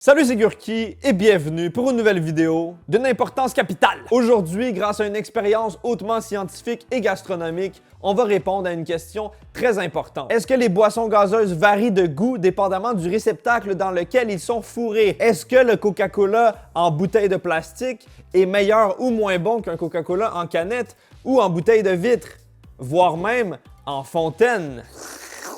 Salut, c'est Gurki et bienvenue pour une nouvelle vidéo d'une importance capitale. Aujourd'hui, grâce à une expérience hautement scientifique et gastronomique, on va répondre à une question très importante. Est-ce que les boissons gazeuses varient de goût dépendamment du réceptacle dans lequel ils sont fourrés? Est-ce que le Coca-Cola en bouteille de plastique est meilleur ou moins bon qu'un Coca-Cola en canette ou en bouteille de vitre, voire même en fontaine?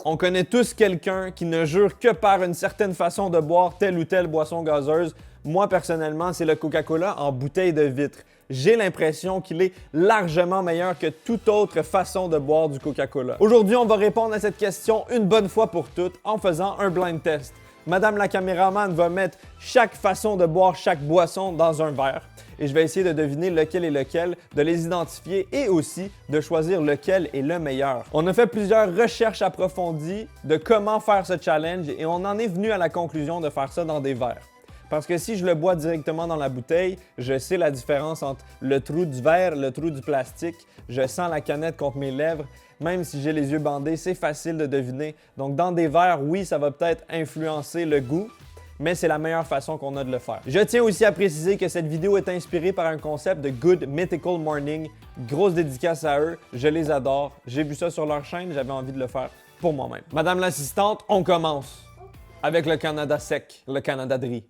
On connaît tous quelqu'un qui ne jure que par une certaine façon de boire telle ou telle boisson gazeuse. Moi, personnellement, c'est le Coca-Cola en bouteille de vitre. J'ai l'impression qu'il est largement meilleur que toute autre façon de boire du Coca-Cola. Aujourd'hui, on va répondre à cette question une bonne fois pour toutes en faisant un blind test. Madame la caméraman va mettre chaque façon de boire chaque boisson dans un verre et je vais essayer de deviner lequel est lequel, de les identifier et aussi de choisir lequel est le meilleur. On a fait plusieurs recherches approfondies de comment faire ce challenge et on en est venu à la conclusion de faire ça dans des verres. Parce que si je le bois directement dans la bouteille, je sais la différence entre le trou du verre, le trou du plastique, je sens la canette contre mes lèvres. Même si j'ai les yeux bandés, c'est facile de deviner. Donc dans des verres, oui, ça va peut-être influencer le goût, mais c'est la meilleure façon qu'on a de le faire. Je tiens aussi à préciser que cette vidéo est inspirée par un concept de Good Mythical Morning. Grosse dédicace à eux, je les adore. J'ai vu ça sur leur chaîne, j'avais envie de le faire pour moi-même. Madame l'assistante, on commence avec le Canada sec, le Canada Dry,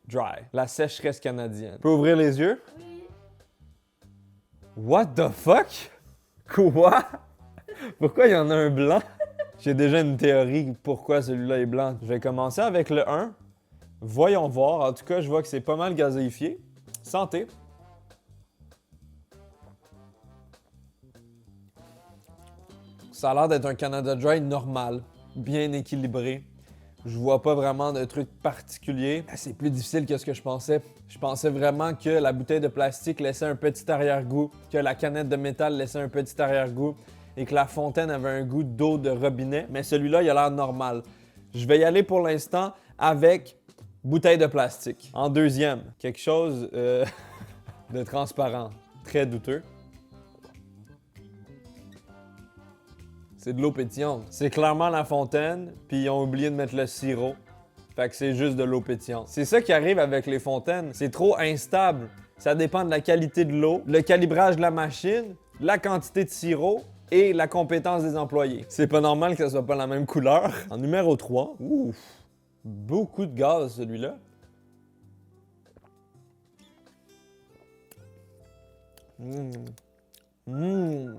la sécheresse canadienne. Tu peux ouvrir les yeux? Oui. What the fuck? Quoi? Pourquoi il y en a un blanc? J'ai déjà une théorie pourquoi celui-là est blanc. Je vais commencer avec le 1. Voyons voir. En tout cas, je vois que c'est pas mal gazéifié. Santé. Ça a l'air d'être un Canada Dry normal, bien équilibré. Je vois pas vraiment de trucs particuliers. C'est plus difficile que ce que je pensais. Je pensais vraiment que la bouteille de plastique laissait un petit arrière-goût, que la canette de métal laissait un petit arrière-goût et que la fontaine avait un goût d'eau de robinet. Mais celui-là, il a l'air normal. Je vais y aller pour l'instant avec bouteille de plastique. En deuxième, quelque chose de transparent, très douteux. C'est de l'eau pétillante. C'est clairement la fontaine, puis ils ont oublié de mettre le sirop. Fait que c'est juste de l'eau pétillante. C'est ça qui arrive avec les fontaines. C'est trop instable. Ça dépend de la qualité de l'eau, le calibrage de la machine, la quantité de sirop et la compétence des employés. C'est pas normal que ça soit pas la même couleur. En numéro 3, ouf, beaucoup de gaz celui-là.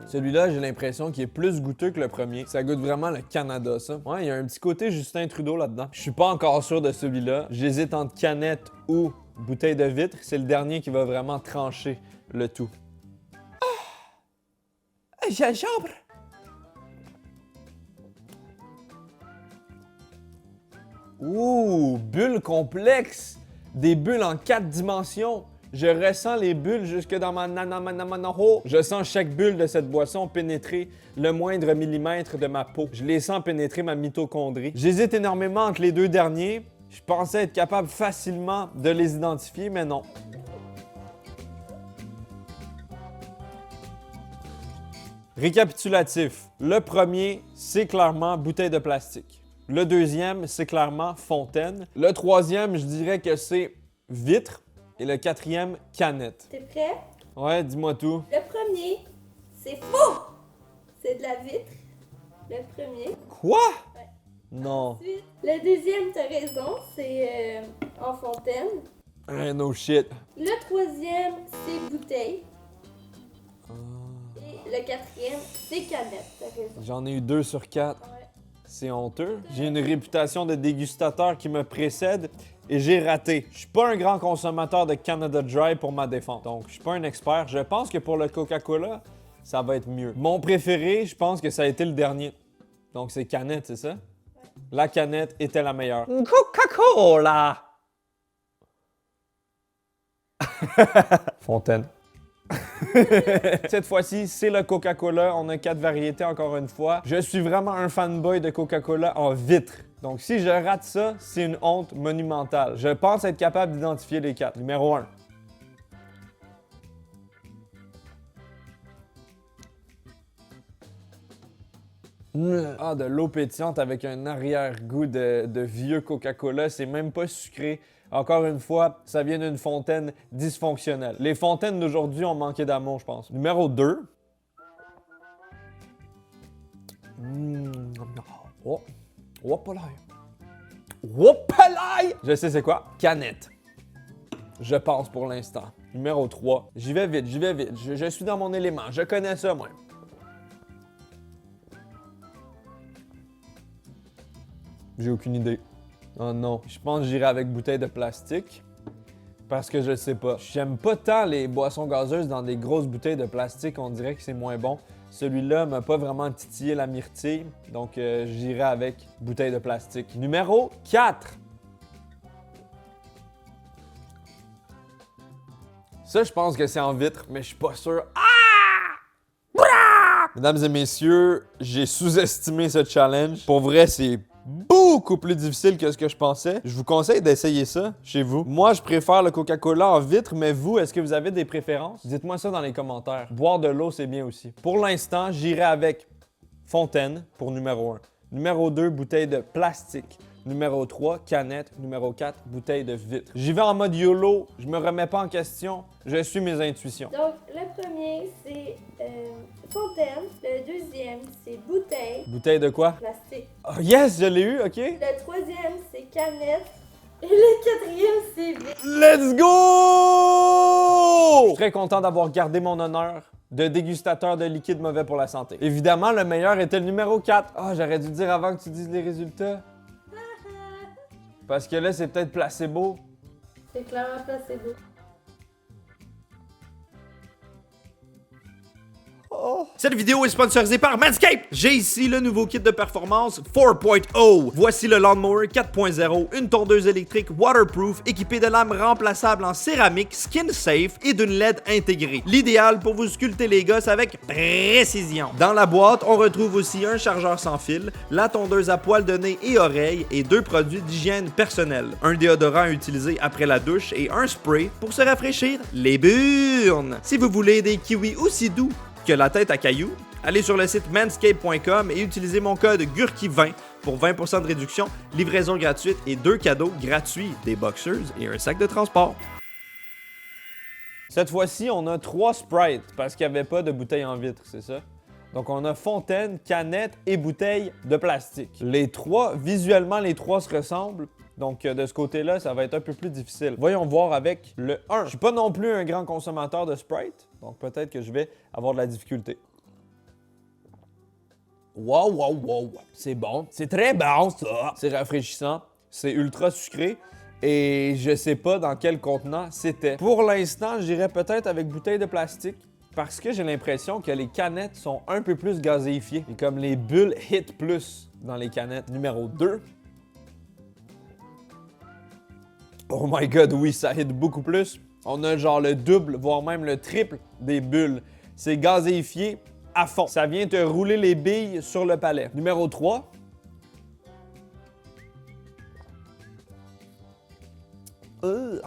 Celui-là, j'ai l'impression qu'il est plus goûteux que le premier. Ça goûte vraiment le Canada, ça. Ouais, il y a un petit côté Justin Trudeau là-dedans. Je suis pas encore sûr de celui-là. J'hésite entre canette ou bouteille de vitre. C'est le dernier qui va vraiment trancher le tout. Ah! Gingembre! Ouh, bulles complexes! Des bulles en 4 dimensions. Je ressens les bulles jusque dans ma nanamanaho. Je sens chaque bulle de cette boisson pénétrer le moindre millimètre de ma peau. Je les sens pénétrer ma mitochondrie. J'hésite énormément entre les deux derniers. Je pensais être capable facilement de les identifier, mais non. Récapitulatif. Le premier, c'est clairement bouteille de plastique. Le deuxième, c'est clairement fontaine. Le troisième, je dirais que c'est vitre. Et le quatrième, canette. T'es prêt? Ouais, dis-moi tout. Le premier, c'est faux! C'est de la vitre. Le premier. Quoi? Ouais. Non. Ensuite, le deuxième, t'as raison, c'est en fontaine. No shit. Le troisième, c'est bouteille. Et le quatrième, c'est canette, t'as raison. J'en ai eu 2 sur 4. Ouais. C'est honteux. J'ai une réputation de dégustateur qui me précède et j'ai raté. Je suis pas un grand consommateur de Canada Dry pour ma défense. Donc, je suis pas un expert. Je pense que pour le Coca-Cola, ça va être mieux. Mon préféré, je pense que ça a été le dernier. Donc, c'est canette, c'est ça? Ouais. La canette était la meilleure. Coca-Cola! Fontaine. Cette fois-ci, c'est le Coca-Cola. On a 4 variétés encore une fois. Je suis vraiment un fanboy de Coca-Cola en vitre. Donc si je rate ça, c'est une honte monumentale. Je pense être capable d'identifier les 4. Numéro 1. Ah, de l'eau pétillante avec un arrière-goût de vieux Coca-Cola. C'est même pas sucré. Encore une fois, ça vient d'une fontaine dysfonctionnelle. Les fontaines d'aujourd'hui ont manqué d'amour, je pense. Numéro 2. Oh, Wopalaï. Wopalaï! Je sais c'est quoi. Canette. Je pense pour l'instant. Numéro 3. J'y vais vite, j'y vais vite. Je suis dans mon élément. Je connais ça, moi. J'ai aucune idée. Oh non. Je pense que j'irai avec bouteille de plastique. Parce que je sais pas. J'aime pas tant les boissons gazeuses dans des grosses bouteilles de plastique. On dirait que c'est moins bon. Celui-là m'a pas vraiment titillé la myrtille. Donc j'irai avec bouteille de plastique. Numéro 4. Ça, je pense que c'est en vitre, mais je suis pas sûr. Mesdames et messieurs, j'ai sous-estimé ce challenge. Pour vrai, c'est beaucoup plus difficile que ce que je pensais. Je vous conseille d'essayer ça chez vous. Moi, je préfère le Coca-Cola en vitre, mais vous, est-ce que vous avez des préférences? Dites-moi ça dans les commentaires. Boire de l'eau, c'est bien aussi. Pour l'instant, j'irai avec fontaine pour numéro 1. Numéro 2, bouteille de plastique. Numéro 3, canette. Numéro 4, bouteille de vitre. J'y vais en mode YOLO, je me remets pas en question, je suis mes intuitions. Donc, le premier, c'est fontaine. Le deuxième, c'est bouteille. Bouteille de quoi? Plastique. Oh yes, je l'ai eu, ok? Le troisième, c'est canette. Et le quatrième, c'est vitre. Let's go! Je suis très content d'avoir gardé mon honneur de dégustateur de liquide mauvais pour la santé. Évidemment, le meilleur était le numéro 4. Ah, j'aurais dû dire avant que tu dises les résultats. Parce que là, c'est peut-être placebo. C'est clairement placebo. Oh. Cette vidéo est sponsorisée par Manscaped. J'ai ici le nouveau kit de performance 4.0. Voici le Lawnmower 4.0, une tondeuse électrique waterproof équipée de lames remplaçables en céramique, skin safe et d'une LED intégrée. L'idéal pour vous sculpter les gosses avec précision. Dans la boîte, on retrouve aussi un chargeur sans fil, la tondeuse à poils de nez et oreilles et 2 produits d'hygiène personnelle. Un déodorant à utiliser après la douche et un spray pour se rafraîchir les burnes. Si vous voulez des kiwis aussi doux que la tête à cailloux, allez sur le site manscaped.com et utilisez mon code GURKI20 pour 20% de réduction, livraison gratuite et 2 cadeaux gratuits, des boxers et un sac de transport. Cette fois-ci, on a 3 Sprites parce qu'il n'y avait pas de bouteille en vitre, c'est ça? Donc on a fontaine, canette et bouteille de plastique. Les trois, visuellement, les trois se ressemblent. Donc, de ce côté-là, ça va être un peu plus difficile. Voyons voir avec le 1. Je suis pas non plus un grand consommateur de Sprite, donc peut-être que je vais avoir de la difficulté. Wow, wow, wow. C'est bon. C'est très bon, ça. C'est rafraîchissant. C'est ultra sucré. Et je sais pas dans quel contenant c'était. Pour l'instant, j'irais peut-être avec bouteille de plastique. Parce que j'ai l'impression que les canettes sont un peu plus gazéifiées. Et comme les bulles hit plus dans les canettes. Numéro 2. Oh my god, oui, ça hit beaucoup plus. On a genre le double, voire même le triple des bulles. C'est gazéifié à fond. Ça vient te rouler les billes sur le palais. Numéro 3.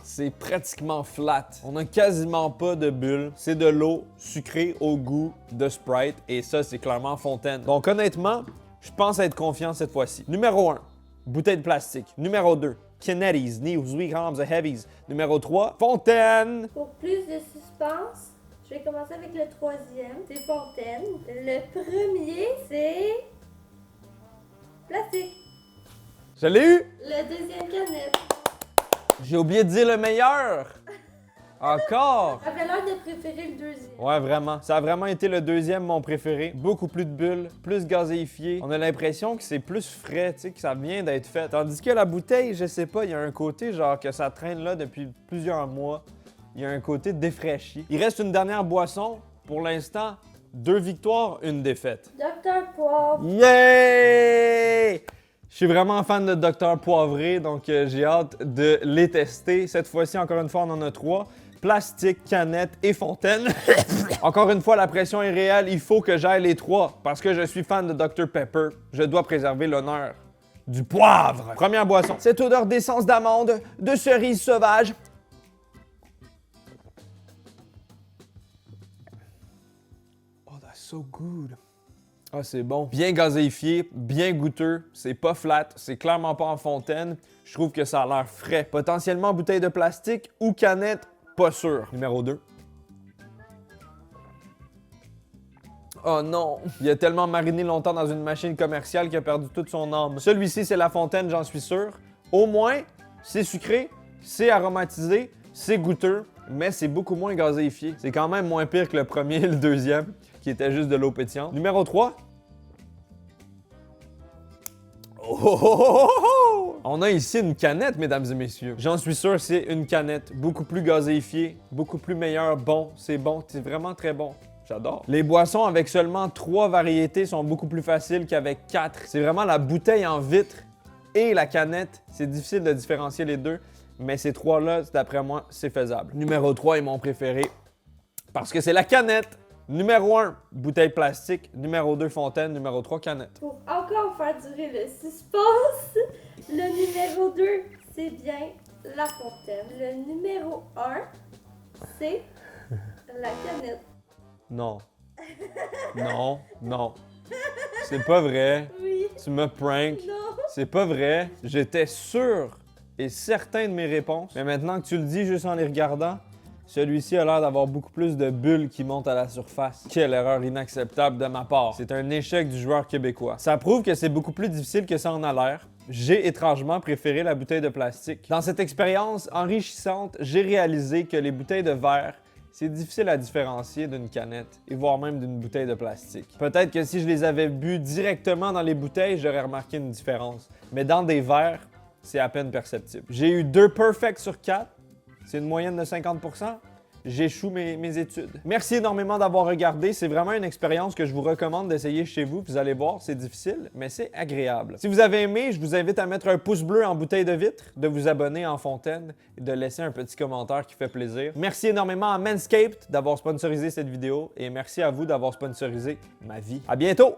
C'est pratiquement flat. On n'a quasiment pas de bulles. C'est de l'eau sucrée au goût de Sprite. Et ça, c'est clairement fontaine. Donc honnêtement, je pense être confiant cette fois-ci. Numéro 1, bouteille de plastique. Numéro 2, Kennedys, Newsweek, Arms of Heavies. Numéro 3, fontaine. Pour plus de suspense, je vais commencer avec le troisième. C'est fontaine. Le premier, c'est plastique. Je l'ai eu. Le deuxième, canette. J'ai oublié de dire le meilleur. Encore. J'avais l'air de préférer le deuxième. Ouais, vraiment. Ça a vraiment été le deuxième, mon préféré. Beaucoup plus de bulles, plus gazéifié. On a l'impression que c'est plus frais, tu sais, que ça vient d'être fait. Tandis que la bouteille, je sais pas, il y a un côté genre que ça traîne là depuis plusieurs mois. Il y a un côté défraîchi. Il reste une dernière boisson. Pour l'instant, 2 victoires, 1 défaite. Docteur Poivre. Yeah! Je suis vraiment fan de Dr Poivré, donc j'ai hâte de les tester. Cette fois-ci, encore une fois, on en a 3. Plastique, canette et fontaine. Encore une fois, la pression est réelle. Il faut que j'aille les 3 parce que je suis fan de Dr Pepper. Je dois préserver l'honneur du poivre. Première boisson. Cette odeur d'essence d'amande, de cerise sauvage. Oh, that's so good. Ah, c'est bon. Bien gazéifié, bien goûteux, c'est pas flat, c'est clairement pas en fontaine. Je trouve que ça a l'air frais. Potentiellement bouteille de plastique ou canette, pas sûr. Numéro 2. Oh non! Il a tellement mariné longtemps dans une machine commerciale qu'il a perdu toute son âme. Celui-ci, c'est La Fontaine, j'en suis sûr. Au moins, c'est sucré, c'est aromatisé, c'est goûteux, mais c'est beaucoup moins gazéifié. C'est quand même moins pire que le premier et le deuxième, qui était juste de l'eau pétillante. Numéro 3. Oh, oh, oh, oh, oh! On a ici une canette, mesdames et messieurs. J'en suis sûr, c'est une canette. Beaucoup plus gazéifiée, beaucoup plus meilleur. Bon, c'est vraiment très bon. J'adore. Les boissons avec seulement 3 variétés sont beaucoup plus faciles qu'avec 4. C'est vraiment la bouteille en vitre et la canette. C'est difficile de différencier les deux, mais ces 3-là, d'après moi, c'est faisable. Numéro 3 est mon préféré parce que c'est la canette. Numéro 1, bouteille plastique. Numéro 2, fontaine. Numéro 3, canette. Pour encore faire durer le suspense, le numéro 2, c'est bien La Fontaine. Le numéro 1, c'est la canette. Non. Non, non. C'est pas vrai. Oui. Tu me prank. Non. C'est pas vrai. J'étais sûr et certain de mes réponses. Mais maintenant que tu le dis juste en les regardant, celui-ci a l'air d'avoir beaucoup plus de bulles qui montent à la surface. Quelle erreur inacceptable de ma part. C'est un échec du joueur québécois. Ça prouve que c'est beaucoup plus difficile que ça en a l'air. J'ai étrangement préféré la bouteille de plastique. Dans cette expérience enrichissante, j'ai réalisé que les bouteilles de verre, c'est difficile à différencier d'une canette et voire même d'une bouteille de plastique. Peut-être que si je les avais bu directement dans les bouteilles, j'aurais remarqué une différence. Mais dans des verres, c'est à peine perceptible. J'ai eu 2 perfects sur 4. C'est une moyenne de 50%. J'échoue mes études. Merci énormément d'avoir regardé. C'est vraiment une expérience que je vous recommande d'essayer chez vous. Vous allez voir, c'est difficile, mais c'est agréable. Si vous avez aimé, je vous invite à mettre un pouce bleu en bouteille de vitre, de vous abonner en fontaine et de laisser un petit commentaire qui fait plaisir. Merci énormément à Manscaped d'avoir sponsorisé cette vidéo et merci à vous d'avoir sponsorisé ma vie. À bientôt!